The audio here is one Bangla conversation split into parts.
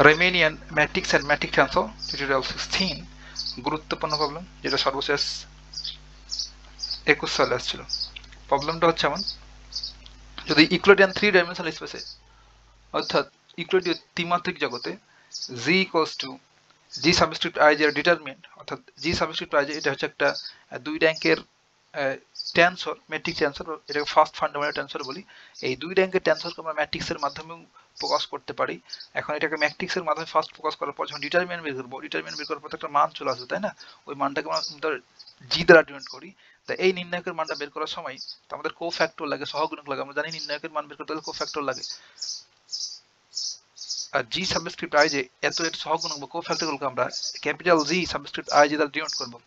রিমেনিয়ান matrix and matrix transform tutorial 16 গুরুত্বপূর্ণ প্রবলেম, যেটা সর্বশেষ 21 সালে আসছিল। প্রবলেমটা হচ্ছে এমন, যদি ইকুইডিয়ান 3 ডাইমেনশনাল স্পেসে অর্থাৎ ইকুইডিয়ান ত্রিমাত্রিক জগতে g equals to g subscript i এর ডিটারমিনেন্ট, অর্থাৎ g সাবস্ক্রিপ্ট i এটা হচ্ছে একটা দুই র্যাঙ্কের টেনসর, ম্যাট্রিক্স টেনসর, এটাকে ফার্স্ট ফান্ডামেন্টাল টেনসর বলি। এই দুই র্যাঙ্কের টেনসরকে আমরা ম্যাট্রিক্সের মাধ্যমেও প্রকাশ করতে পারি। এখন এটাকে ম্যাট্রিক্সের মাধ্যমে ফার্স্ট প্রকাশ করার পর যখন ডিটারমিনেন্ট বের করবো, ডিটারমিনেন্ট বের করার পর একটা মান চলে আসবে, তাই না? ওই মানটাকে আমরা জি দ্বারা ডিনোট করি। তা এই নির্ণায়কের মানটা বের করার সময় তো আমাদের কোফ্যাক্টর লাগে, সহগুণক লাগে। আমরা জানি নির্ণায়কের মান বের করতে হলে কোফ্যাক্টর লাগে। আর জি সাবস্ক্রিপ্ট i যে এত সহগুণক বা কোফ্যাক্টরগুলোকে আমরা ক্যাপিটাল জি সাবস্ক্রিপ্ট i যে দ্বারা ডিনোট করবো।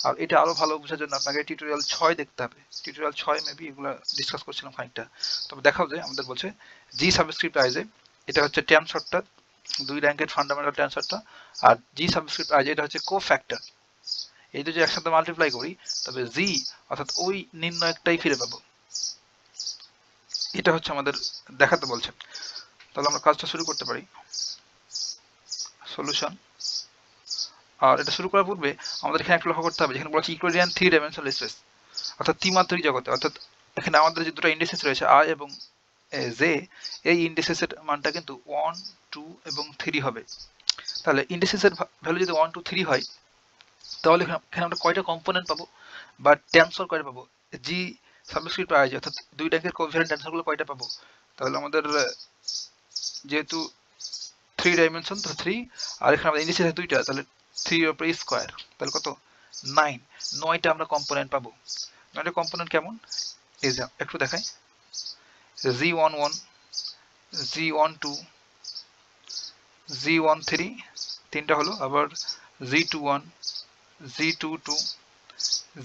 আর এটা আরো ভালো বোঝার জন্য আপনাকে টিউটোরিয়াল 6 দেখতে হবে। টিউটোরিয়াল 6 মেবি এগুলো ডিসকাস করছিলাম খানিকটা। তবে দেখাও যে আমাদের বলছে জি সাবস্ক্রিপ্ট i যে এটা হচ্ছে টেনসরটা, দুই র্যাঙ্কের ফান্ডামেন্টাল টেনসরটা, আর জি সাবস্ক্রিপ্ট i যে এটা হচ্ছে কোফ্যাক্টর। এই দুটো একসাথে মাল্টিপ্লাই করি তবে জি অর্থাৎ ওই নির্ণায়কটাই ফিরে পাবো। এটা হচ্ছে আমাদের দেখাতে বলছে। তাহলে আমরা কাজটা শুরু করতে পারি। সলিউশন। আর এটা শুরু করার পূর্বে আমাদের এখানে একটা লক্ষ্য করতে হবে, যেখানে বলা আছে ইকুইডিয়ান 3 ডাইমেনশনাল স্পেস অর্থাৎ ত্রিমাত্রিক জগতে, অর্থাৎ এখানে আমাদের যে দুটো ইন্ডিসেস রয়েছে i এবং j, এই ইন্ডিসেসের মানটা কিন্তু 1, 2 এবং 3 হবে। তাহলে ইন্ডিসেসের ভ্যালু যদি 1, 2, 3 হয়, তাহলে এখানে আমরা কয়টা কম্পোনেন্ট পাবো বা টেনসর কয়টা পাবো? জি সাবস্ক্রিপ্ট i অর্থাৎ দুই র্যাঙ্কের কোএফিসিয়েন্ট টেনসরগুলো কয়টা পাবো? তাহলে আমাদের যেহেতু 3 ডাইমেনশন, তো 3, আর এখানে আমাদের ইন্ডিসেস আছে দুইটা, তাহলে 3 এর উপর স্কয়ার, তাহলে কত? 9। 9টা আমরা কম্পোনেন্ট পাবো। 9টা কম্পোনেন্ট কেমন এই যে একটু দেখাই। g11, g12, g13 তিনটা হলো, আবার g21, g22,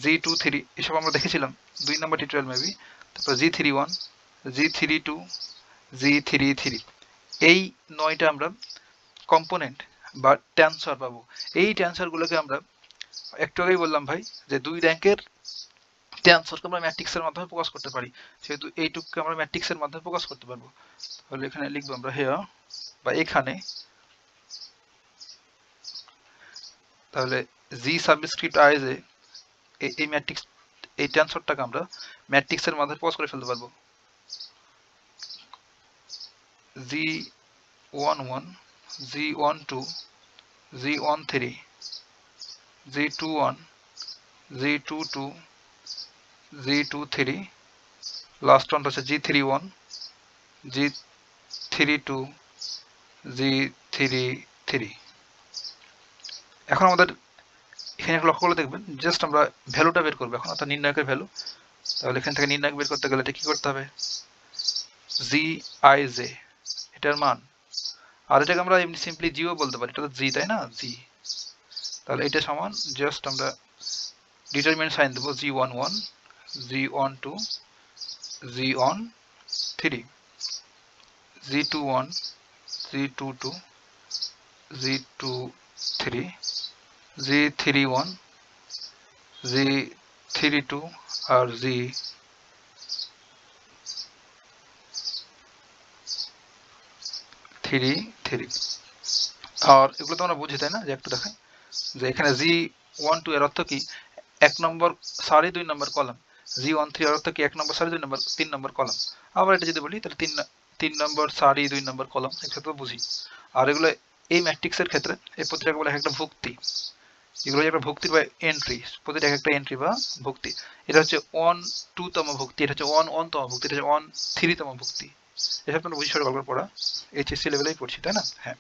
g23 এসব আমরা দেখেছিলাম 2 নম্বর টিউটোরিয়াল মেবি। তারপর g31, g32, g33, এই 9টা আমরা কম্পোনেন্ট বা টেনসর পাবো। এই টেনসরগুলোকে আমরা একটু আগেই বললাম ভাই যে দুই র্যাঙ্কের টেনসরকে আমরা ম্যাট্রিক্সের মাধ্যমে প্রকাশ করতে পারি, সেহেতু এইটুকুকে আমরা ম্যাট্রিক্সের মাধ্যমে প্রকাশ করতে পারবো। তাহলে এখানে লিখবো আমরা হেয়ার বা এখানে, তাহলে জি সাবস্ক্রিপ্ট i যে এই ম্যাট্রিক্স, এই টেনসরটাকে আমরা ম্যাট্রিক্সের মাধ্যমে প্রকাশ করে ফেলতে পারবো। g11, g12, g13, g21, g22, g23, last ওয়ানটা হচ্ছে g31, g32, g33। এখন আমাদের এখানে লক্ষ্য করে দেখবেন, জাস্ট আমরা ভ্যালুটা বের করবো এখন, অর্থাৎ নির্ণায়কের ভ্যালু। তাহলে এখান থেকে নির্ণায়ক বের করতে গেলে কি করতে হবে? জি i জে এটার মান, আর এটাকে আমরা এমনি সিম্পলি জিও বলতে পারি, এটা তো জি, তাই না? জি। তাহলে এটা সমান জাস্ট আমরা ডিটারমিনেন্ট সাইন দেবো, g11, g12, g13, g21, g22, g23, g31, g32 আর g33। আর এগুলো তো আমরা বুঝি, তাই না? যে একটু দেখাই যে এখানে g12 এর অর্থ কি? 1 নম্বর সারি 2 নম্বর কলাম। g13 এর অর্থ কি? 1 নম্বর সারি 2 নম্বর 3 নম্বর কলাম। আবার এটা যদি বলি তাহলে 3 নম্বর সারি 2 নম্বর কলাম, একসাথে বুঝি। আর এগুলো এই ম্যাট্রিক্সের ক্ষেত্রে এই প্রতিটাকে বলে একটা ভুক্তি। এগুলো একটা ভুক্তি বা এন্ট্রি, প্রতিটা একটা এন্ট্রি বা ভুক্তি। এটা হচ্ছে 1, 2 তম ভুক্তি, এটা হচ্ছে 1, 1 তম ভুক্তি, এটা হচ্ছে 1, 3 তম ভুক্তি। এসব তোমরা বুঝি সরকার গল্প পড়া এইচএসসি লেভেলেই পড়ছি, তাই না? হ্যাঁ।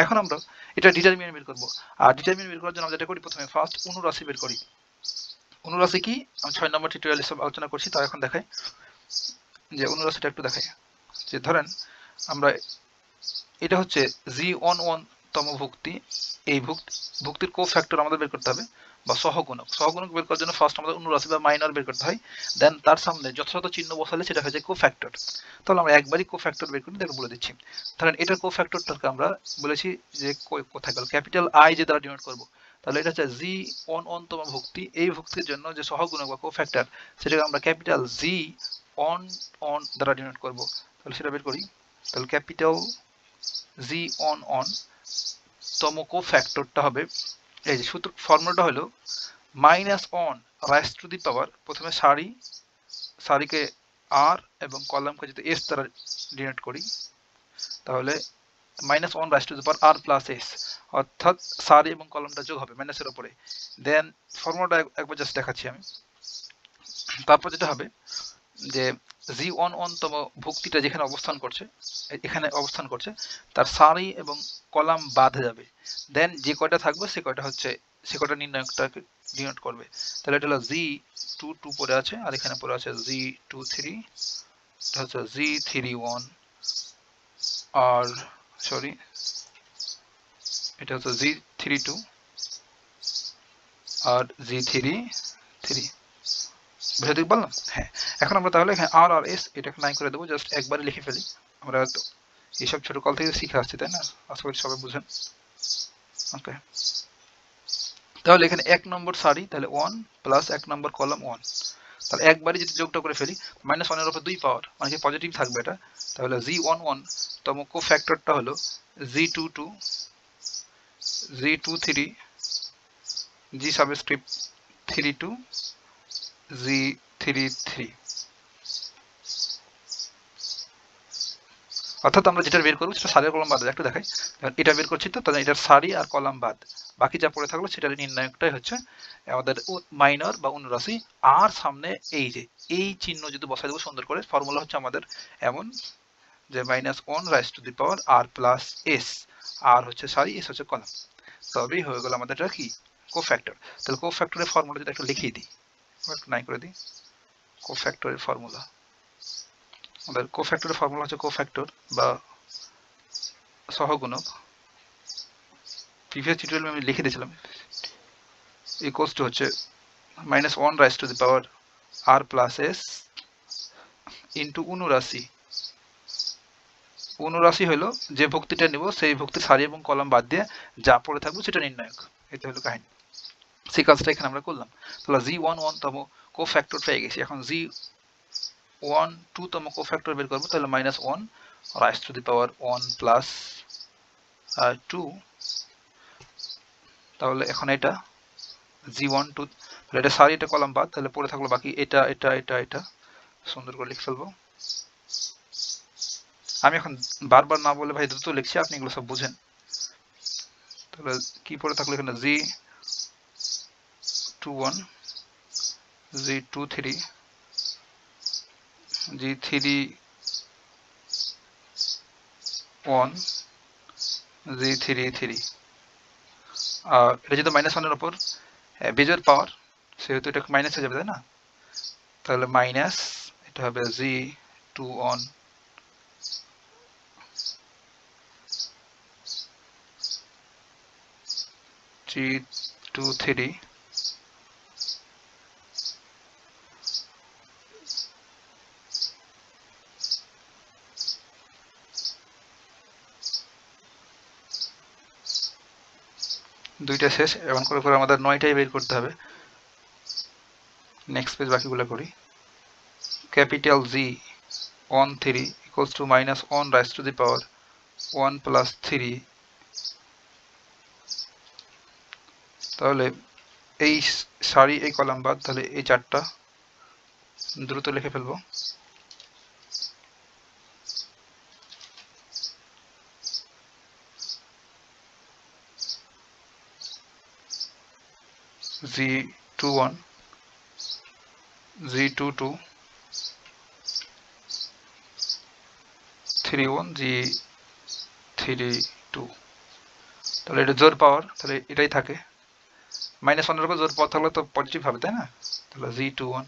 এখন আমরা এটা ডিটারমিনেন্ট বের করবো। আর ডিটারমিনেন্ট বের করার জন্য আমরা যেটা করি, প্রথমে ফার্স্ট অনুরাশি বের করি। অনুরাশি কি আমি 6 নম্বর টিউটোরিয়ালে সব আলোচনা করছি, তাও এখন দেখাই যে অনুরাশিটা একটু দেখাই। যে ধরেন আমরা এটা হচ্ছে g11 তম ভুক্তি, এই ভুক্তির কোফ্যাক্টর আমাদের বের করতে হবে বা সহগুণক। সহগুণক বের করার জন্য ফার্স্ট আমাদের অনুরাশি বা মাইনর বের করতে হয়, দেন তার সামনে যথাযথ চিহ্ন বসালে সেটা হয়ে যায় কোফ্যাক্টর। তাহলে আমরা একবারই কোফ্যাক্টর বের করি, দেখো বলে দিচ্ছি। ধরেন এটার কোফ্যাক্টরটাকে আমরা বলেছি যে কোথায় গেল, ক্যাপিটাল i যে দ্বারা ডিনোট করব। তাহলে এটা হচ্ছে g11 তম ভুক্তি, এই ভুক্তির জন্য যে সহগুণক বা কোফ্যাক্টর সেটাকে আমরা ক্যাপিটাল g11 দ্বারা ডিনোট করব। তাহলে সেটা বের করি। তাহলে ক্যাপিটাল জি অন তম কোফ্যাক্টরটা হবে এই যে সূত্র ফর্মুলাটা হলো minus one raise to the power, প্রথমে সারিকে আর এবং কলামকে যদি এস দ্বারা ডিনোট করি তাহলে minus one raise to the power R plus S, অর্থাৎ সারি এবং কলমটা যোগ হবে মাইনাসের উপরে। দেন ফর্মুলাটা একবার জাস্ট দেখাচ্ছি আমি। তারপর যেটা হবে যে জি তম ভুক্তিটা যেখানে অবস্থান করছে তার সারি এবং কলাম বাদ যাবে। দেন যে কয়টা থাকবে সে কয়টা নির্ণায়কটাকে ডিনোট করবে। তাহলে এটা হলো G22 পড়ে আছে, আর এখানে পড়ে আছে G23, এটা হচ্ছে G31, আর সরি এটা হচ্ছে G32 আর G33। বুঝতে পারলাম? হ্যাঁ, এখন আমরা তাহলে এখানে আর আর এস এটাকে নাই করে দেবো, জাস্ট একবারে লিখে ফেলি। আমরা তো এইসব ছোট কাল থেকে শিখে আসছি, তাই না? আশা করি সবাই বুঝেন। ওকে, তাহলে এখানে 1 নম্বর সারি, তাহলে 1 প্লাস 1 নম্বর কলাম 1, তাহলে একবারই যদি যোগটা করে ফেলি -1 এর উপর 2 পাওয়ার মানে কি পজিটিভ থাকবে এটা। তাহলে G11 তম কোফ্যাক্টরটা হলো G22, G23, G subscript 32, G33। অর্থাৎ আমরা যেটা বের করবো সেটা সারি আর কলাম বাদ, একটু দেখাই। এটা বের করছি তো, তাহলে এটার সারি আর কলাম বাদ, বাকি যা পড়ে থাকলো সেটার নির্ণায়কটাই হচ্ছে আমাদের মাইনর বা অনুরাশি। আর সামনে এই চিহ্ন যদি বসাই দেবো সুন্দর করে, ফর্মুলা হচ্ছে আমাদের এমন যে -1 raise to the power R plus S, R হচ্ছে সারি, এস হচ্ছে কলাম, তবেই হয়ে গেল আমাদের এটা কি কোফ্যাক্টর। তাহলে কোফ্যাক্টরের ফর্মুলা যদি একটু লিখিয়ে দিই, একটু নাই করে দিই। কোফ্যাক্টরের ফর্মুলা, আমাদের কোফ্যাক্টরের ফর্মুলা হচ্ছে কোফ্যাক্টর বা সহগুণক, প্রিভিয়াস টিউটোরিয়ালে আমি লিখে দিয়েছিলাম, ইকুয়ালস টু হচ্ছে -1 raise to the power R plus S into অনুরাশি হলো যে ভক্তিটা নিব সেই ভক্তির সারি এবং কলাম বাদ দিয়ে যা পড়ে থাকবে সেটা নির্ণায়ক। এটা হলো কাহিনী, সেই কাজটা এখানে আমরা করলাম। তাহলে G11 তম কোফ্যাক্টর পেয়ে গেছি। এখন G12 তম কোফ্যাক্টর বের করবো, তাহলে -1 raise to the power 1 plus 2, তাহলে এখন এটা G12, তাহলে এটা সারি এটা কলাম বাদ, তাহলে পড়ে থাকলো বাকি এটা সুন্দর করে লিখে ফেলবো। আমি এখন বারবার না বলে ভাই দ্রুত লিখছি, আপনি এগুলো সব বুঝেন। তাহলে কি পড়ে থাকলো এখানে G21, G23, G31, G33, আর এটা যেহেতু -1 এর উপর বেজোর পাওয়ার সেহেতু এটা মাইনাস হয়ে যাবে, তাই না? তাহলে মাইনাস এটা হবে G21, G23, দুইটা শেষ। এমন করে করে আমাদের 9টাই বের করতে হবে। নেক্সট পেজ বাকিগুলো করি। Capital G13 equals to -1 raise to the power 1 plus 3, তাহলে এই সারি এই কলাম বাদ, তাহলে এই চারটা দ্রুত লিখে ফেলবো। G21, G22, 31, G32, তাহলে এটা জোর পাওয়ার, তাহলে এটাই থাকে। -1 এর উপর জোর পাওয়ার থাকলে তো পজিটিভ হবে, তাই না? তাহলে G21,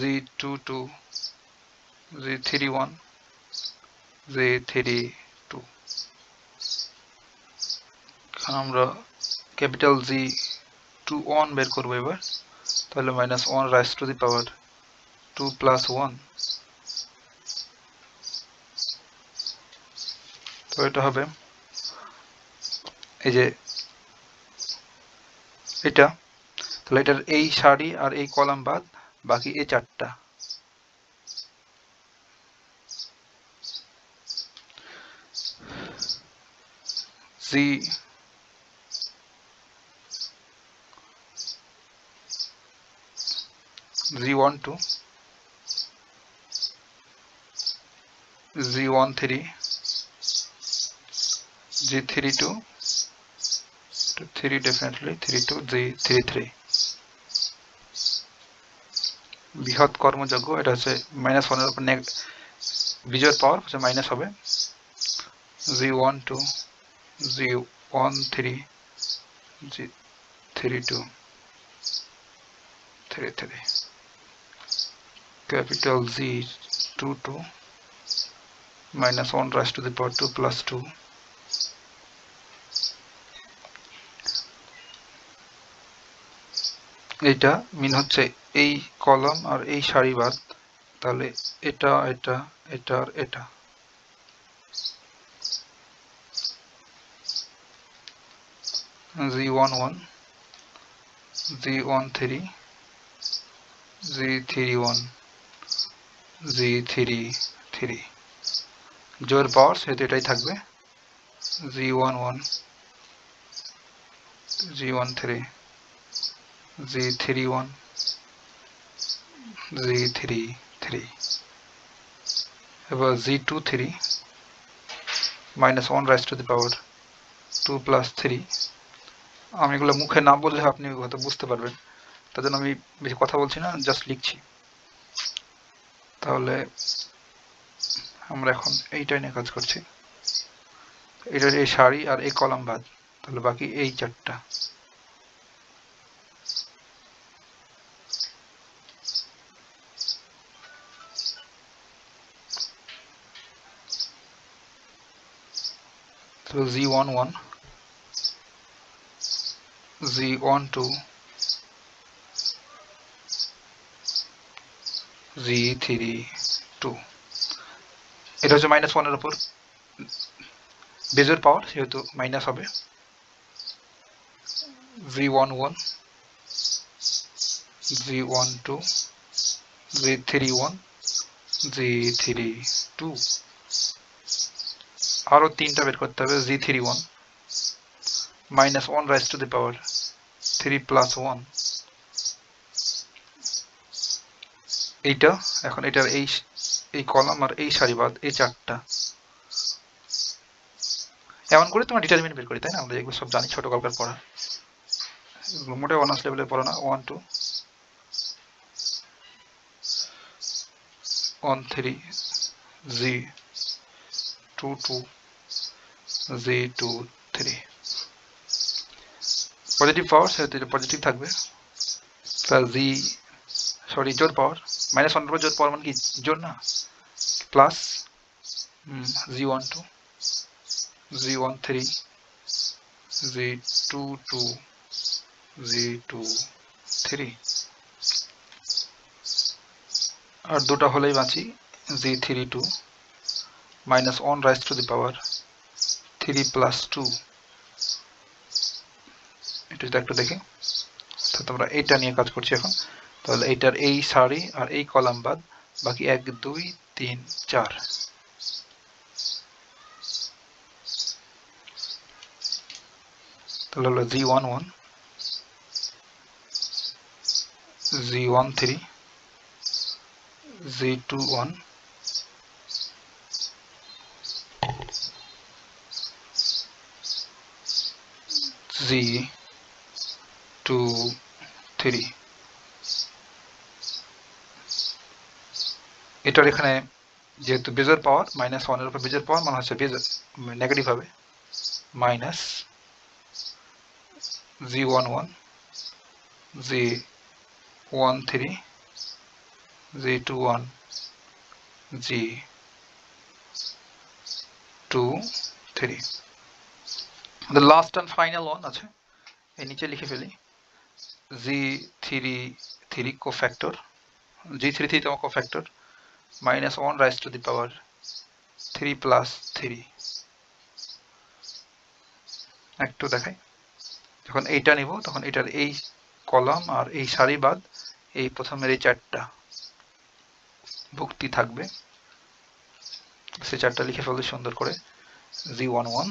G22, G31, G32। এখন আমরা ক্যাপিটাল G21 বের করবো এবার, তাহলে -1 raise to the power 2 plus 1, তো এটা হবে এই যে এটা, তাহলে এটার এই সারি আর এই কলাম বাদ, বাকি এই চারটা। Z12 Z13 Z32 to 3 definitely 32 Z33 বৃহৎ কর্মযোগ্য এটা হচ্ছে -1 এর উপর বিজয়ের পাওয়ার হচ্ছে মাইনাস হবে Z12 Z13 Z32 33 capital Z22 -1 raised to the power 2 plus 2 এটা মিন হচ্ছে এই কলাম আর এই সারি বাদ তাহলে এটা এটা এটা আর এটা Z11 Z13 Z31 Z33 জোর পাওয়ার সেটা এটাই থাকবে Z11 Z13 Z31 Z33 এবার Z23 -1 raised to the power 2 plus 3 আমি এগুলো মুখে না বললে আপনি হয়তো বুঝতে পারবেন তার জন্য আমি বেশি কথা বলছি না জাস্ট লিখছি তাহলে আমরা এখন এইটা নিয়ে কাজ করছি এটা এই সারি আর এই কলাম বাদ তাহলে বাকি এই চারটা So Z11 Z12 Z32 এটা হচ্ছে -1 এর উপর বেজের পাওয়ার সেহেতু মাইনাস হবে Z11 Z12 Z31 Z32 আরো তিনটা বের করতে হবে Z31 -1 raised to the power 3 plus 1 এইটা এখন এটার এই কলাম আর এই সারি বাদ এই চারটা এমন করে তোমার ডিটারমিনেন্ট বের করি তাই না আমরা এগুলো সব জানি ছোট কালকার পড়া এগুলো মোটে অনার্স লেভেলের পড়া না 1 2 1 3 Z22 Z23 পজিটিভ পাওয়ার সেটা পজিটিভ থাকবে প্লাস জোর পাওয়ার -1 এর উপর জোর পাওয়ার মানে কি জোর না plus Z12 Z13 Z22 Z23 আর দুটো হলেই বাঁচি Z32 -1 raised to the power 3 plus 2 এটা যদি একটু দেখি তো আমরা এইটা নিয়ে কাজ করছি এখন তাহলে এইটার এই সারি আর এই কলাম বাদ বাকি 1 2 3 4 তাহলে হলো Z11 Z13 Z21 Z23 এটার এখানে যেহেতু বেজের পাওয়ার -1 এর উপর বেজের পাওয়ার মানে হচ্ছে বেজ নেগেটিভ হবে minus Z11 Z13 Z21 Z23 the last and final one আছে এই নিচে লিখে ফেলি Z33 cofactor Z33 তম cofactor -1 raised to the power 3 plus 3 একটু দেখাই যখন এইটা নিব তখন এটার এই কলাম আর এই সারি বাদ এই প্রথমের এই চারটা ভুক্তি থাকবে সেই চারটা লিখে ফেলতে সুন্দর করে Z11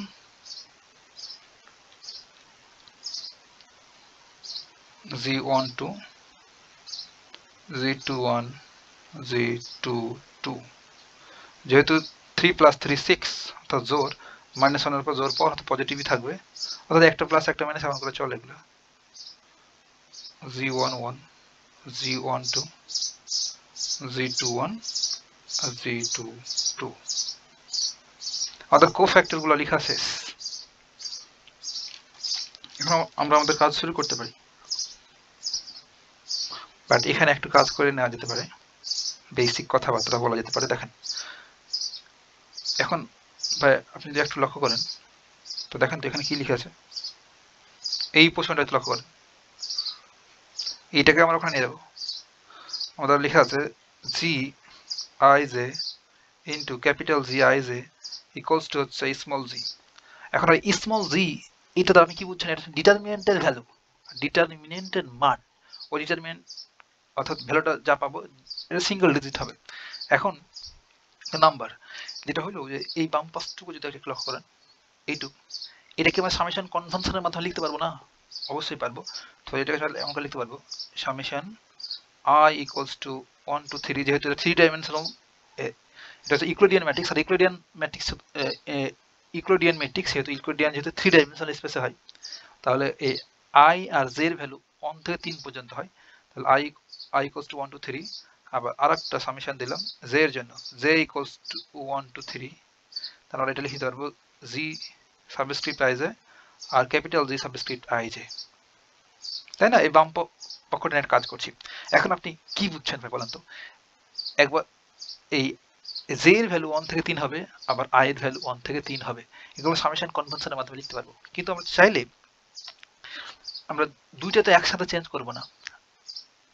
Z12 Z21 Z22 যেহেতু 3 + 3 6 অর্থাৎ জোর -1 এর উপর জোর পাওয়ার অর্থাৎ পজিটিভই থাকবে অর্থাৎ একটা প্লাস একটা মাইনাস এমন করে চলে এগুলো Z11 Z12 Z21 Z22 আমাদের কোফ্যাক্টর গুলো লেখা শেষ এখন আমরা আমাদের কাজ শুরু করতে পারি বাট এখানে একটু কাজ করে নেওয়া যেতে পারে বেসিক কথাবার্তা বলা যেতে পারে দেখেন এখন ভাই আপনি যদি একটু লক্ষ্য করেন তো দেখেন তো এখানে কি লেখা আছে এই পোর্শনটা একটু লক্ষ্য করেন এইটাকে আমরা ওখানে নিয়ে যাবো আমাদের লেখা আছে G I J into capital G I J equals to হচ্ছে স্মল জি এখন এই স্মল জি এটা দ্বারা আপনি কি বুঝছেন এটা ডিটারমিনেন্টের ভ্যালু ডিটারমিনেন্টের মান ওই ডিটারমিনেন্ট অর্থাৎ ভ্যালুটা যা পাবো এটা সিঙ্গেল ডিজিট হবে এখন নাম্বার যেটা হলো যে এই বাম পাশটুকু যদি একটু লক্ষ্য করেন এইটুকু এটাকে আমরা সামেশন কনভেনশনের মাধ্যমে লিখতে পারবো না অবশ্যই পারবো তো এটাকে এমন করে লিখতে পারবো summation I equals to 1 to 3 যেহেতু এটা 3 ডাইমেনশনাল এটা হচ্ছে ইউক্লিডিয়ান ম্যাট্রিক্স আর ইউক্লিডিয়ান ম্যাট্রিক্স যেহেতু ইউক্লিডিয়ান যেহেতু 3 ডাইমেনশনাল স্পেসে হয় তাহলে এই I আর Z এর ভ্যালু 1 থেকে 3 পর্যন্ত হয় তাহলে I equals to 1 to 3 আবার আরেকটা সামেশন দিলাম Z এর জন্য Z equals to 1 to 3 তাহলে এটা লিখতে পারবো Z সাবস্ক্রিপ্ট I J আর capital G subscript I J তাই না এই বাম পক্ষটা নিয়ে কাজ করছি এখন আপনি কি বুঝছেন ভাই বলেন তো একবার এই j এর ভ্যালু 1 থেকে 3 হবে আবার i এর ভ্যালু 1 থেকে 3 হবে এগুলো সামেশন কনভেনশনের মাধ্যমে লিখতে পারবো কিন্তু আমরা চাইলে আমরা দুইটা তো একসাথে চেঞ্জ করব না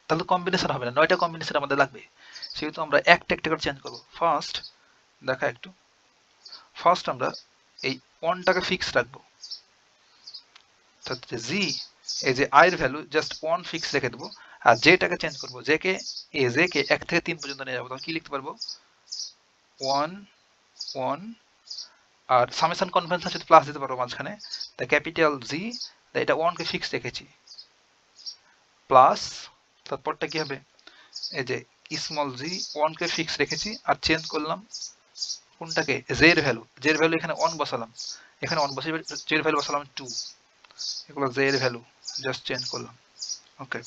তাহলে কম্বিনেশন হবে না 9টা কম্বিনেশন আমাদের লাগবে সেহেতু আমরা একটা একটা করে চেঞ্জ করব ফার্স্ট দেখা একটু ফার্স্ট আমরা এই 1টাকে ফিক্স রাখবো তাহলে j এই যে i এর ভ্যালু জাস্ট 1 ফিক্স রেখে দেব আর j টাকে চেঞ্জ করব j কে 1 থেকে 3 পর্যন্ত নিয়ে যাব তাহলে কি লিখতে পারবো 1 1 আর সামেশন কনভেনশন সাথে প্লাস দিতে পারবো মাঝখানে তাই ক্যাপিটাল G এটা 1 কে ফিক্স রেখেছি প্লাস তারপরটা কি হবে এই যে স্মল g 1 কে ফিক্স রেখেছি আর চেঞ্জ করলাম কোনটাকে j এর ভ্যালু এখানে 1 বসালাম এখানে 1 বসিয়ে j এর ভ্যালু বসালাম 2 এগুলো j এর ভ্যালু জাস্ট চেঞ্জ করলাম ওকে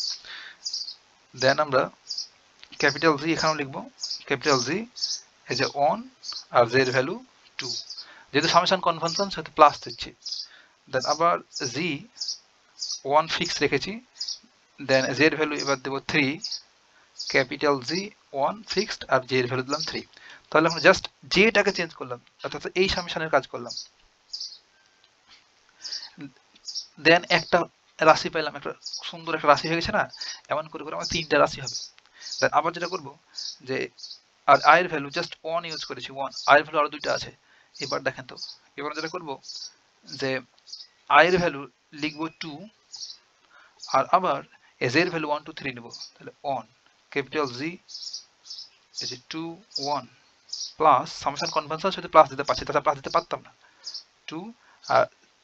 দেন আমরা ক্যাপিটাল G এখানেও লিখবো ক্যাপিটাল G এই যে 1 আর j এর ভ্যালু 2 যেহেতু সামেশন কনভেনশন সেটা প্লাস দিচ্ছি দেন আবার G 1 ফিক্স রেখেছি দেন j এর ভ্যালু এবার দেব 3 ক্যাপিটাল G 1 ফিক্সড আর j এর ভ্যালু দিলাম 3 তাহলে আমরা জাস্ট j টাকে চেঞ্জ করলাম অর্থাৎ এই সামেশনের কাজ করলাম দেন একটা রাশি পেলাম একটা সুন্দর একটা রাশি হয়ে গেছে না এমন করে করে আমার তিনটা রাশি হবে দেন আবার যেটা করব যে আর i এর ভ্যালু জাস্ট 1 ইউজ করেছি 1 i এর ভ্যালু আরো দুইটা আছে এবার দেখেন তো এবার যেটা করব যে i এর ভ্যালু লিখব 2 আর আবার j এর ভ্যালু 1 2 3 নেব তাহলে 1 ক্যাপিটাল G এই যে 2 1 প্লাস সামেশন কনভেনশন সাথে প্লাস দিতে পারছি তাছাড়া প্লাস দিতে পারতাম না 2 আর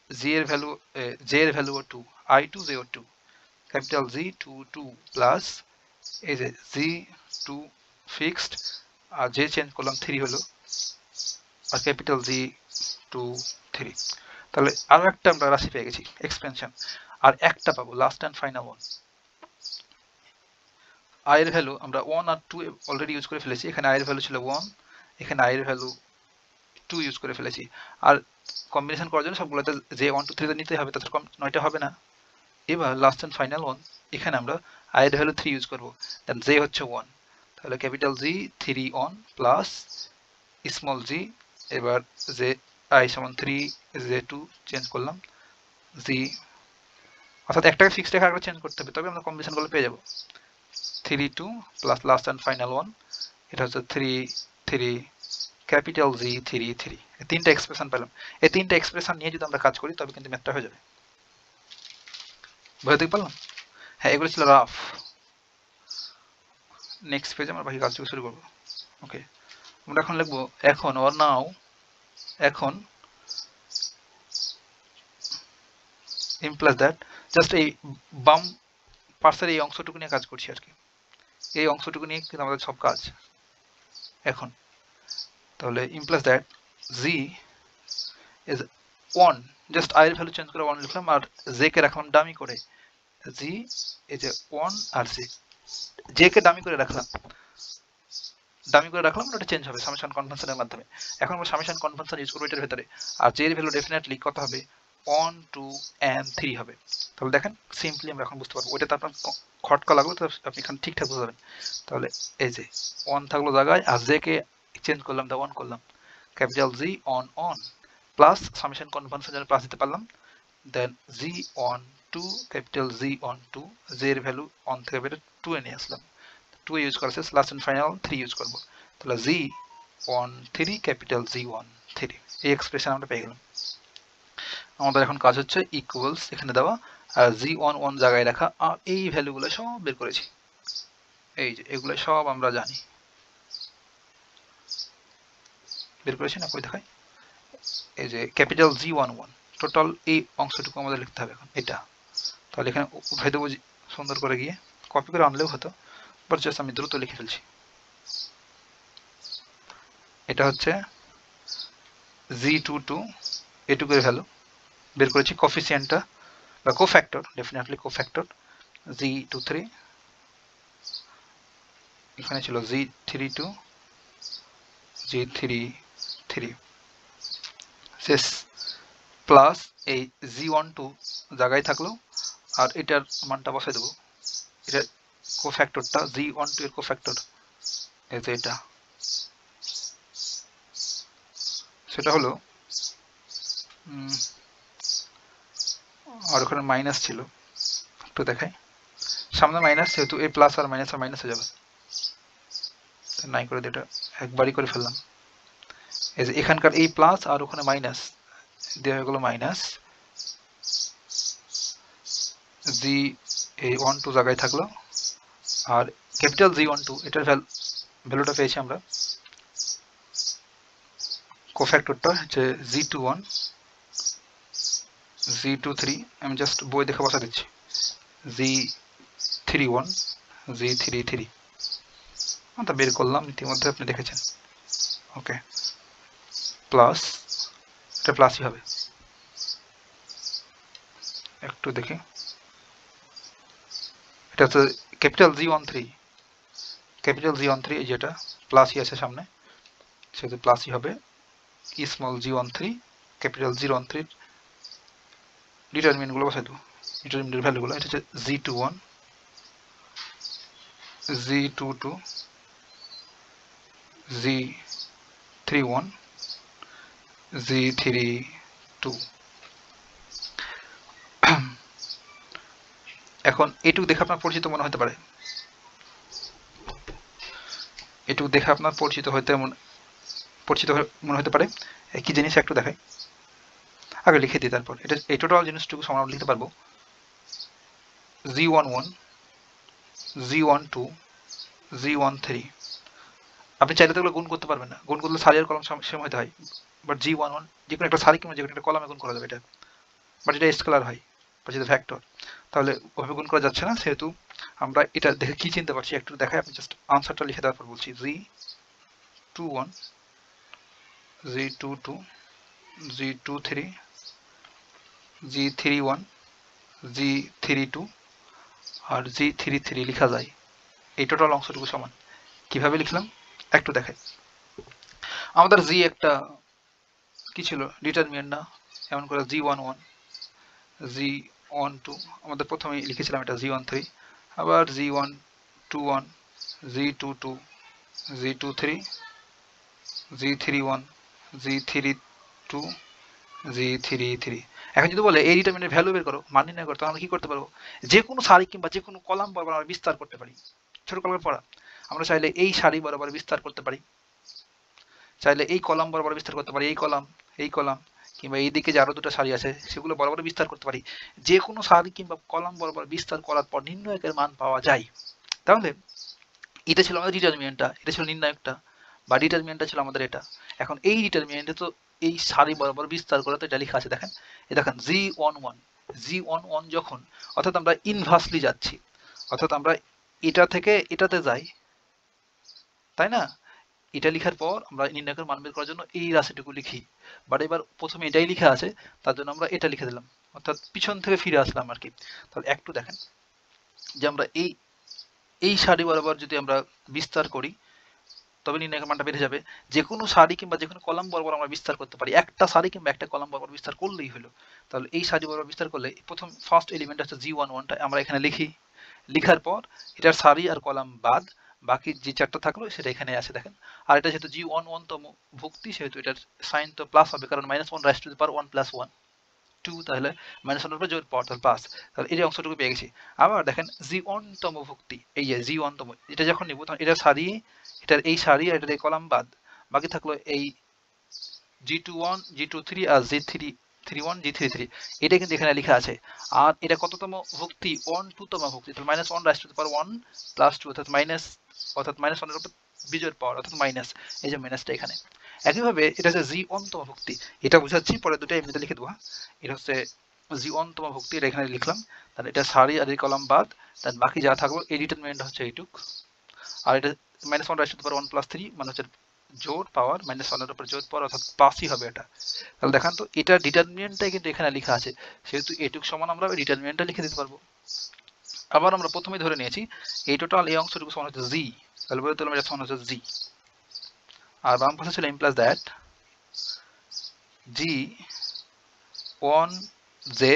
j এর value 2 i2 j2 capital G 2 2 plus এই যে G 2 ফিক্সড আর j চেঞ্জ করলাম 3 হলো আর ক্যাপিটাল G 2 3 তাহলে আরো একটা আমরা রাশি পেয়ে গেছি এক্সপেনশন আর একটা পাবো last and final one i এর ভ্যালু আমরা 1 আর 2 অলরেডি ইউজ করে ফেলেছি এখানে i এর ভ্যালু ছিল 1 এখানে i এর ভ্যালু 2 ইউজ করে ফেলেছি আর কম্বিনেশন করার জন্য সবগুলোতে j 1 2 3 তে নিতে হবে তাছাড়া 9টা হবে না এবার লাস্ট এন্ড ফাইনাল ওয়ান এখানে আমরা i এর ভ্যালু 3 ইউজ করব দেন j হচ্ছে 1 তাহলে capital G 3 on plus small g এবার j i সমান 3 j2 চেঞ্জ করলাম g অর্থাৎ একটাকে ফিক্সড রেখে আরেকটা চেঞ্জ করতে হবে তবে আমরা কম্বিনেশনগুলো পেয়ে যাব 3 2 plus last and final one এটা হচ্ছে 3 3 ক্যাপিটাল G 3 3 এই তিনটা এক্সপ্রেশন পেলাম এই তিনটা এক্সপ্রেশন নিয়ে যদি আমরা কাজ করি তবে কিন্তু ম্যাথটা হয়ে যাবে বুঝতে পারলাম হ্যাঁ এগুলো ছিল রাফ নেক্সট পেজে আমরা বাকি কাজটুকু শুরু করব ওকে আমরা এখন লিখব এখন অর নাও এখন implies that জাস্ট এই বাম পার্সের এই অংশটুকু নিয়ে কাজ করছি আর কি, এই অংশটুকু নিয়ে কিন্তু আমাদের সব কাজ এখন। তাহলে implies that G is 1, just I এর ভ্যালু চেঞ্জ করে 1 লিখলাম আর জে কে রাখলাম ডামি করে, জি ইজ 1 আর জে কে ডামি করে রাখলাম ওটা চেঞ্জ হবে সামেশন কনভেনশনের মাধ্যমে। এখন আমরা সামেশন কনভেনশন ইউজ করব এটার ভেতরে, আর জে এর ভ্যালু ডেফিনেটলি কত হবে 1 2 and 3 হবে। তাহলে দেখেন সিম্পলি আমরা এখন বুঝতে পারবো, ওইটাতে আপনার খটকা লাগলো তো আপনি এখানে ঠিকঠাক বুঝতে পারবেন। তাহলে এই যে 1 থাকলো জায়গায় আর জে কে চেঞ্জ করলাম, দা 1 করলাম, capital G one plus summation convention যেন প্লাস দিতে পারলাম, then G one 2 capital G one 2, J এর ভ্যালু অন থেকে বের 2 এ নিয়ে আসলাম, 2 ইউজ করা শেষ, লাস্ট এন্ড ফাইনাল 3 ইউজ করব। তাহলে জি অন 3 ক্যাপিটাল জি অন 3, এই এক্সপ্রেশন আমরা পেয়ে গেলাম। আমাদের এখন কাজ হচ্ছে ইকুয়ালস এখানে দেওয়া আর জি অন 1 জায়গায় রাখা, আর এই ভ্যালুগুলো সব বের করেছি, এই যে এগুলো সব আমরা জানি, বের করেছি না, কই দেখাই, এই যে ক্যাপিটাল জি ওয়ান টোটাল এই অংশটুকু আমাদের লিখতে হবে এখন এটা। তাহলে এখানে উঠাই দেবো সুন্দর করে, গিয়ে কপি করে আনলেও হতো, বাট জাস্ট আমি দ্রুত লিখে ফেলছি। এটা হচ্ছে Z22 এটুকুর ভ্যালু বের করেছি, কোফিসিয়েন্টটা বা কোফ্যাক্টর, ডেফিনেটলি কোফ্যাক্টর Z23, এখানে ছিল Z32 G33 শেষ, প্লাস এই Z12 জায়গায় থাকলো আর এটার মানটা বসাই দেবো, এটা কোফ্যাক্টরটা Z12 এর কোফ্যাক্টর এই যে এটা, সেটা হলো আর ওখানে মাইনাস ছিল, একটু দেখাই, সামনে মাইনাস যেহেতু এই প্লাস আর মাইনাস হয়ে যাবে, নাই করে দিয়ে এটা একবারই করে ফেললাম। এই যে এখানকার এই প্লাস আর ওখানে মাইনাস দেওয়া হয়ে গেল মাইনাস, জি এই 12 জায়গায় থাকলো আর ক্যাপিটাল Z12 এটার ভ্যালুটা পেয়েছি আমরা, কোফ্যাক্টরটা হচ্ছে Z21 Z23, আমি জাস্ট বই দেখে বসা দিচ্ছি, Z31 Z33 তা বের করলাম ইতিমধ্যে আপনি দেখেছেন, ওকে, প্লাস এটা প্লাসই হবে, একটু দেখি, এটা হচ্ছে ক্যাপিটাল Z13 যেটা প্লাসই আছে সামনে, সেটা প্লাসই হবে, small Z13 capital Z13 determinant গুলো বসাই দেবো, ডিটারমিনেন্টের ভ্যালুগুলো, এটা হচ্ছে Z21 Z22 Z31 Z32। এখন এটুকু দেখে আপনার পরিচিত মনে হতে পারে, এটুকু দেখে আপনার পরিচিত মনে হতে পারে, কি জিনিস একটু দেখাই, আগে লিখে দিই, তারপর এটা এই টোটাল জিনিসটুকু সমান লিখতে পারবো, Z11 Z12 Z13, আপনি চাইলে তো এগুলো গুণ করতে পারবেন না, গুণ করলে সারি আর কলম সেম হতে হয়, বাট G11 যে কোনো একটা সারি কিংবা যে কোনো একটা কলামে গুণ করা যাবে এটা, বাট এটা স্কেলার হয় বা যেটা ভেক্টর, তাহলে ওভাবে গুণ করা যাচ্ছে না, সেহেতু আমরা এটা দেখে কি চিনতে পারছি একটু দেখাই, আপনি জাস্ট আনসারটা লিখে দেওয়ার পর বলছি, Z21 Z22 Z23 Z31 Z32 আর Z33 লেখা যায়, এই টোটাল অংশটুকু সমান, কিভাবে লিখলাম একটু দেখাই। আমাদের জি একটা কি ছিল ডিটারমিনেন্ট না, এমন করে Z11 Z12 আমাদের প্রথমে লিখেছিলাম এটা Z13, আবার Z121 Z22 Z23 Z31 Z32 Z33। এখন যদি বলে এই ডিটারমিনেন্টের ভ্যালু বের করো, মান নির্ণয় করো, তখন আমরা কি করতে পারবো, যে কোনো সারি কিংবা যে কোনো কলাম বরাবর আমরা বিস্তার করতে পারি, ছোট কলামের পড়া, আমরা চাইলে এই সারি বরাবর বিস্তার করতে পারি, চাইলে এই কলাম বরাবর বিস্তার করতে পারি, এই কলাম কিংবা এই দিকে যে আরো দুটো সারি আছে সেগুলো বরাবর বিস্তার করতে পারি, যে কোনো সারি কিংবা কলাম বরাবর বিস্তার করার পর নির্ণায়কের মান পাওয়া যায়। তাহলে এটা ছিল আমাদের ডিটারমিনেন্টটা, এটা ছিল নির্ণায়কটা বা ডিটারমিনেন্টটা ছিল আমাদের এটা। এখন এই ডিটারমিনেন্টে তো এই সারি বরাবর বিস্তার করে তো এটা লেখা আছে, দেখেন এই দেখেন Z11 যখন, অর্থাৎ আমরা ইনভার্সলি যাচ্ছি, অর্থাৎ আমরা এটা থেকে এটাতে যাই, তাই না? এটা লেখার পর আমরা নির্ণায়কের মান বের করার জন্য এই রাশিটুকু লিখি, বাট এবার প্রথমে এটাই লেখা আছে, তার জন্য আমরা এটা লিখে দিলাম, অর্থাৎ পিছন থেকে ফিরে আসলাম আর কি। তাহলে একটু দেখেন যে আমরা এই সারি বরাবর যদি আমরা বিস্তার করি তবে নির্ণায়কের মানটা বেড়ে যাবে। যে কোনো সারি কিংবা যে কোনো কলাম বরাবর আমরা বিস্তার করতে পারি, একটা সারি কিংবা একটা কলাম বরাবর বিস্তার করলেই হলো। তাহলে এই সারি বরাবর বিস্তার করলে প্রথম ফার্স্ট এলিমেন্ট হচ্ছে G11টা আমরা এখানে লিখি, লিখার পর এটার সারি আর কলাম বাদ বাকি যে চারটা থাকলো সেটা এখানে আছে দেখেন। আর এটা যেহেতু G11 তম ভুক্তি সেহেতু এটার সাইন তো প্লাস হবে, কারণ -1 রাইজ টু দি পাওয়ার 1 + 1 2, তাহলে -1 এর উপর জোর পাওয়ার তাহলে প্লাস। তাহলে এই অংশটুকু পেয়ে গেছি। আবার দেখেন G1 তম ভুক্তি, এই যে G1 তম, এটা যখন নিব তখন এটা সারি, এটার এই সারি আর এটার এই কলাম বাদ বাকি থাকলো এই G21 G23 আর G31 G33, এটা কিন্তু এখানে লেখা আছে। আর এটা কততম ভুক্তি? 1 2 তম ভুক্তি, তাহলে -1 রাইজ টু দি পাওয়ার 1 + 2 অর্থাৎ -1 এর উপর বিজোড় পাওয়ার অর্থাৎ মাইনাস, এই যে মাইনাসটা এখানে। একইভাবে এটা হচ্ছে G1 তম ভুক্তি, এটা বুঝাচ্ছি, পরে দুটো এমনিতে লিখে দেবো। এটা হচ্ছে G1 তম ভুক্তি, এটা এখানে লিখলাম। তাহলে এটা সারি আর এই কলাম বাদ, তার বাকি যা থাকলো এই ডিটারমিনেন্ট হচ্ছে এইটুক। আর এটা -1 রাইজ টু দি পাওয়ার 1 + 3 মানে হচ্ছে জোর পাওয়ার, -1 এর উপর জোর পাওয়ার অর্থাৎ প্লাসই হবে এটা। তাহলে দেখান তো এটা ডিটারমিনেন্টটাই কিন্তু এখানে লেখা আছে, সেহেতু এটুক সমান আমরা ওই ডিটারমিনেন্টটা লিখে দিতে পারবো। আবার আমরা প্রথমেই ধরে নিয়েছি এই টোটাল এই অংশটুকু সমান হচ্ছে জি, তাহলে বলে দিলাম এটা সমান হচ্ছে জি। আর বাম পাশে ছিল implies that G one J,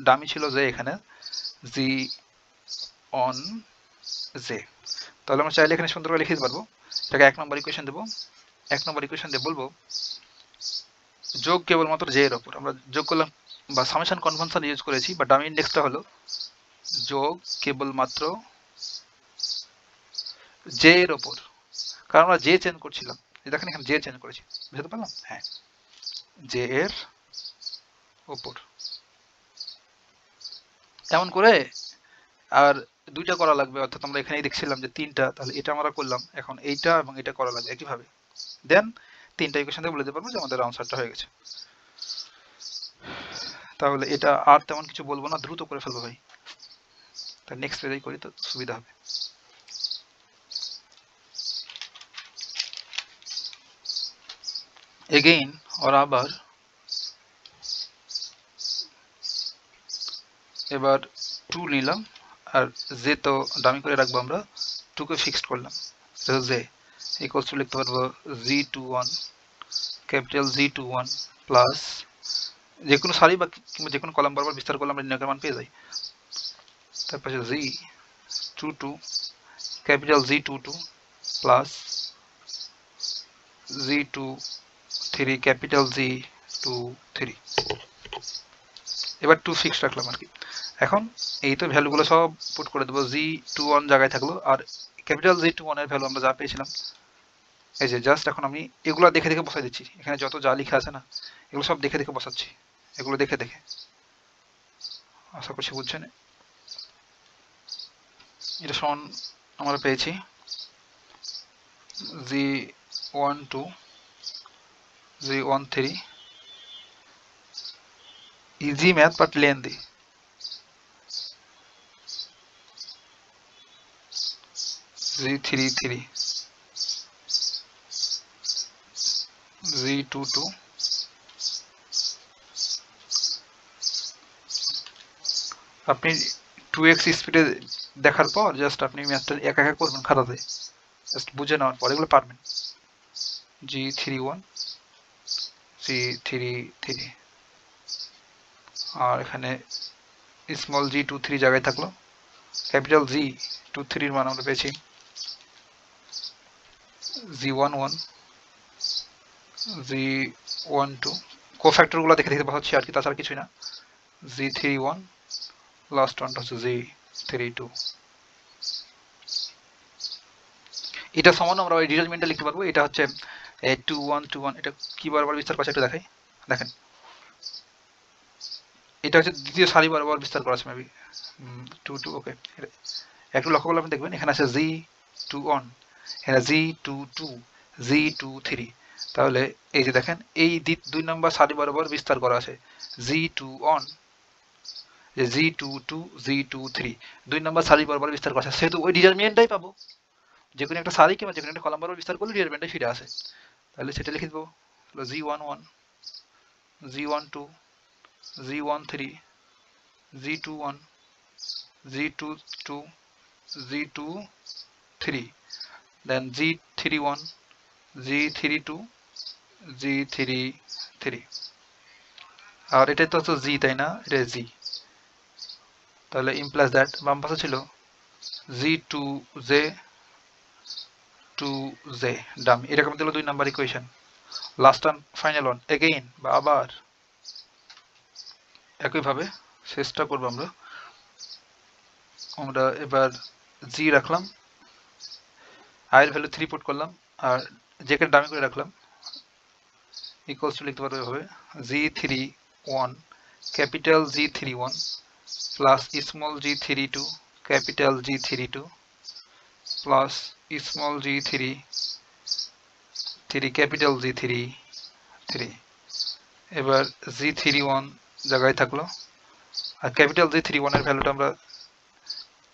dummy ছিল জে এখানে, জি অন জে। তাহলে আমরা চাইলে এখানে সুন্দর করে লিখে দিতে পারবো। এটাকে 1 নম্বর ইকুয়েশন দেবো। 1 নম্বর ইকুয়েশন দিয়ে বলবো যোগ কেবলমাত্র জে এর উপর, আমরা যোগ করলাম বা সামেশন কনভেনশন ইউজ করেছি, বা ডামি ইন্ডেক্সটা হলো যোগ কেবলমাত্র জে এর উপর, কারণ আমরা জে চেঞ্জ করছিলাম, দেখেন এখানে জে চেঞ্জ করেছি, বুঝতে পারলাম? হ্যাঁ, জে এর উপর এমন করে। আর দুইটা করা লাগবে, অর্থাৎ আমরা এখানেই দেখছিলাম যে তিনটা, তাহলে এটা আমরা করলাম, এখন এইটা এবং এটা করা লাগবে একইভাবে। দেন তিনটা ইকুয়েশন দিয়ে বলে দিতে পারবো যে আমাদের আনসারটা হয়ে গেছে। তাহলে এটা আর তেমন কিছু বলবো না, দ্রুত করে ফেলবো ভাই, তার নেক্সট পেজেই করি তো সুবিধা হবে। এগেইন ওর আবার এবার 2 নিলাম, আর জে তো ডামি করে রাখবো, আমরা 2 কে ফিক্সড করলাম, জে ইকুয়ালস টু লিখতে পারবো G21 ক্যাপিটাল G21 প্লাস যে কোনো সারি বা কিংবা যে কোনো কলাম বরাবর বিস্তার করলে আমরা নির্ণায়কের মান পেয়ে যাই। তারপর G22 capital G22 plus G23 capital G23, এবার 2 ফিক্স রাখলাম আর কি। এখন এই তো ভ্যালুগুলো সব পুট করে দেবো, G21 জায়গায় থাকলো, আর ক্যাপিটাল G21 এর ভ্যালু আমরা যা পেয়েছিলাম, এই যে জাস্ট এখন আমি এগুলো দেখে দেখে বসাই দিচ্ছি, এখানে যত যা লেখা আছে না এগুলো সব দেখে দেখে বসাচ্ছি, এগুলো দেখে দেখে, আশা করছি বুঝছেন। এটা সমান আমরা পেয়েছি G12 G13, easy math but lengthy, G33 G22 আপনি 2x স্পিডে দেখার পর জাস্ট আপনি ম্যাথটা একা একা করবেন খাতাতে, জাস্ট বুঝে নেওয়ার পর এগুলো পারবেন। G31 G33 আর এখানে স্মল G23 জায়গায় থাকলো, ক্যাপিটাল G23 এর মান আমরা পেয়েছি G11 G12, কোফ্যাক্টর গুলো দেখে দেখে বসাচ্ছি আর কি, তাছাড়া কিছুই না। G31 লাস্ট ওয়ানটা হচ্ছে G32, এটা সমান আমরা ওই ডিটারমিনেন্টটা লিখতে পারবো। এটা হচ্ছে 2121, এটা কি বরাবর বিস্তার করছে একটু দেখাই, দেখেন এটা হচ্ছে দ্বিতীয় সারি বরাবর বিস্তার করা আছে মেবি 22, ওকে। একটু লক্ষ্য করলে আপনি দেখবেন এখানে আছে G21, এখানে G22 G23, তাহলে এই যে দেখেন এই 2 নম্বর সারি বরাবর বিস্তার করা আছে G21, যে G22 G23 দুই নম্বর সারি বরাবর বিস্তার করা আছে, সেহেতু ওই ডিটারমিনেন্টটাই পাবো। যে কোনো একটা সারি কিংবা যে কোনো একটা কলাম বরাবর বিস্তার করলে ডিটারমিনেন্টটাই ফিরে আসে। তাহলে সেটা লিখে দেবো G11 G12 G13 G21 G22 G23 then G31 G32 G33 আর এটা তো G তাই না, এটা G, তাহলে ইমপ্লাইজ দ্যাট বাম পাশে ছিল G2J 2J ডাম, এরকম দিল 2 number equation. Last and final one again বা আবার একইভাবে শেষটা করবো আমরা এবার G রাখলাম, I এর ভ্যালু 3 পুট করলাম আর J কে ডামি করে রাখলাম, ইকুয়ালস টু লিখতে পারবো এভাবে G31 capital G31 plus small G32 capital G32 plus small G33 capital G33। এবার G31 জায়গায় থাকলো আর ক্যাপিটাল G31 এর ভ্যালুটা আমরা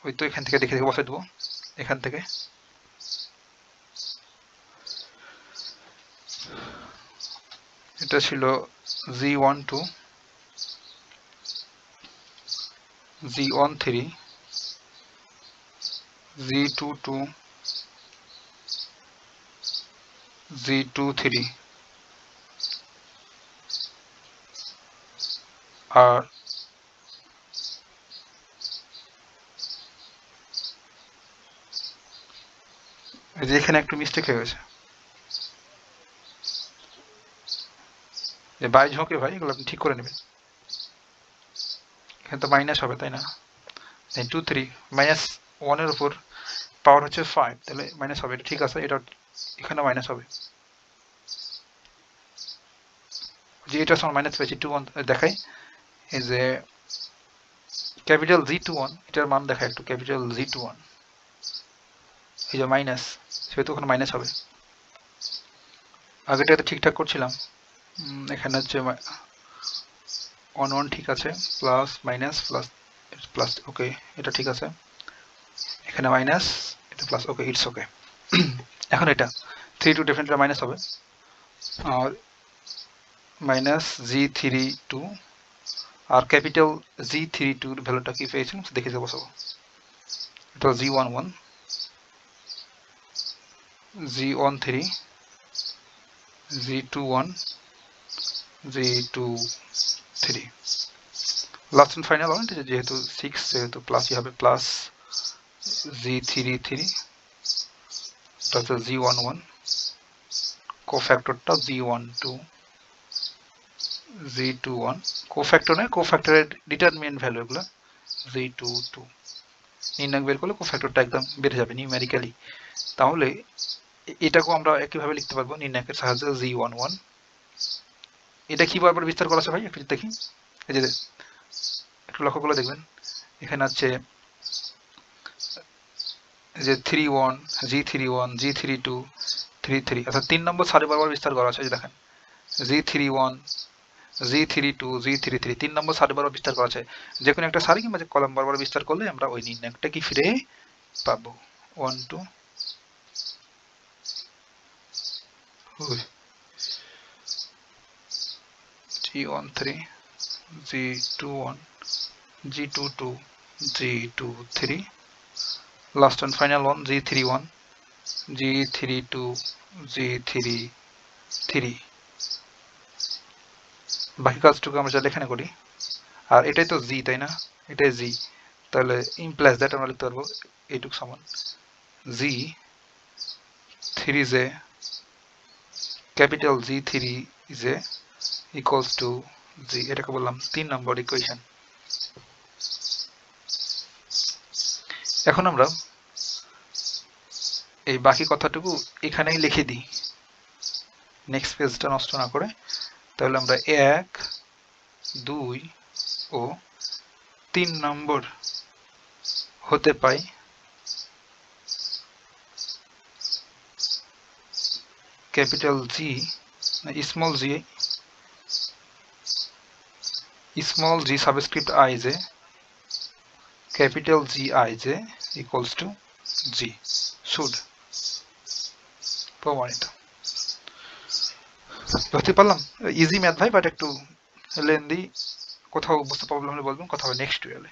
ওই তো এখান থেকে দেখে বসাই দেবো, এখান থেকে এটা ছিল G12 G13 G22 G23 আর এখানে একটু মিস্টেক হয়ে গেছে, যে বাই ঝোঁকে ভাই এগুলো আপনি ঠিক করে নেবেন, এখানে তো মাইনাস হবে তাই না, 2 3 -1 এর উপর পাওয়ার হচ্ছে 5, তাহলে মাইনাস হবে, এটা ঠিক আছে, এটা এখানে মাইনাস হবে, যে এটা সমান মাইনাস পেয়েছি 2 1 দেখাই, এই যে ক্যাপিটাল G21 এটার মান দেখায় একটু, ক্যাপিটাল G21 এই যে মাইনাস, সেহেতু ওখানে মাইনাস হবে, আগেটাতে ঠিকঠাক করছিলাম, এখানে হচ্ছে 1 1 ঠিক আছে, প্লাস মাইনাস প্লাস প্লাস, ওকে এটা ঠিক আছে, এখানে মাইনাস এটা প্লাস, ওকে ইটস ওকে। এখন এটা 3 2 ডেফিনেটলি মাইনাস হবে আর মাইনাস G32 আর ক্যাপিটাল G32 এর ভ্যালুটা কি পেয়েছেন দেখে দেবো সব, এটা G11 G13 G21 G23 last and final one, যেহেতু 6 যেহেতু প্লাসই হবে, প্লাস G33 তারপর G11 কোফ্যাক্টরটা G12 G21 কোফ্যাক্টর নয়, কোফ্যাক্টরের ডিটারমিনেন্ট ভ্যালু এগুলো G22 নির্ণয় বের করলে কোফ্যাক্টরটা একদম বেড়ে যাবে নিউমেরিক্যালি, তাহলে এটাকেও আমরা একইভাবে লিখতে পারবো নির্ণায়কের সাহায্যে G11। এটা কি বারবার বিস্তার করা আছে ভাই একটু দেখি, এই যে একটু লক্ষ্য করে দেখবেন এখানে আছে যে 31 G31 G32 33, অর্থাৎ 3 নম্বর সারি বারবার বিস্তার করা আছে, দেখেন G31 G32 G33 3 নম্বর সারি বারবার বিস্তার করা আছে, যে কোনো একটা সারি কিংবা যে কলাম বারবার বিস্তার করলে আমরা ওই নির্ণায়কটা কি ফিরে পাবো 1 2 G13 G21 G22 G23 last and final one G31 G32 G33 বাকি কাজটুকু আমরা চাইলে এখানে করি, আর এটাই তো G তাই না, এটাই G, তাহলে ইমপ্লাইজ দ্যাট আমরা লিখতে পারবো এইটুকু সমান G3J capital G3J equals to G, এটাকে বললাম 3 নম্বর ইকুয়েশন। এখন আমরা এই বাকি কথাটুকু এখানেই লিখে দিই নেক্সট পেজটা নষ্ট না করে, তাহলে আমরা 1 2 ও 3 নম্বর হতে পাই capital G small g subscript I j capital G I J equals to G should প্রমাণিত বুঝতে পারলাম ইজি ম্যাথ ভাই বাট একটু লেন্দি কোথাও বুঝতে প্রবলেম হলে বলবেন কথা হবে নেক্সট টুয়েলে